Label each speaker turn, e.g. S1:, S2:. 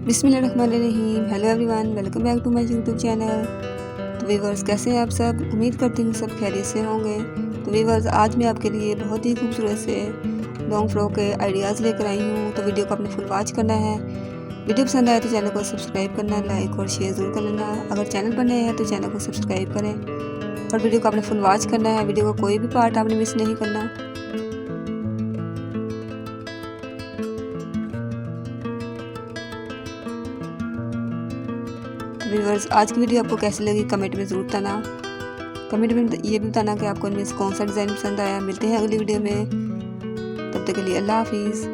S1: बिस्मिल्लाहिर्रहमानिर्रहीम। Hello everyone, welcome back to my YouTube channel. तो viewers, कैसे हैं आप सब? उम्मीद करती हूँ सब खैरियत से होंगे। तो वीवर्स, आज मैं आपके लिए बहुत ही खूबसूरत से लॉन्ग फ्रॉक के आइडियाज़ लेकर आई हूँ। तो वीडियो को आपने फुल वॉच करना है। वीडियो पसंद आए तो चैनल को सब्सक्राइब करना, लाइक और शेयर ज़रूर कर लेना। अगर चैनल पर नए हैं तो चैनल को सब्सक्राइब करें और वीडियो को आपने फुल वॉच करना है। वीडियो का कोई भी पार्ट आपने मिस नहीं करना। व्यूअर्स, आज की वीडियो आपको कैसी लगी कमेंट में ज़रूर बताना। कमेंट में ये भी बताना कि आपको इनमें से कौन सा डिज़ाइन पसंद आया। मिलते हैं अगली वीडियो में, तब तक के लिए अल्लाह हाफिज़।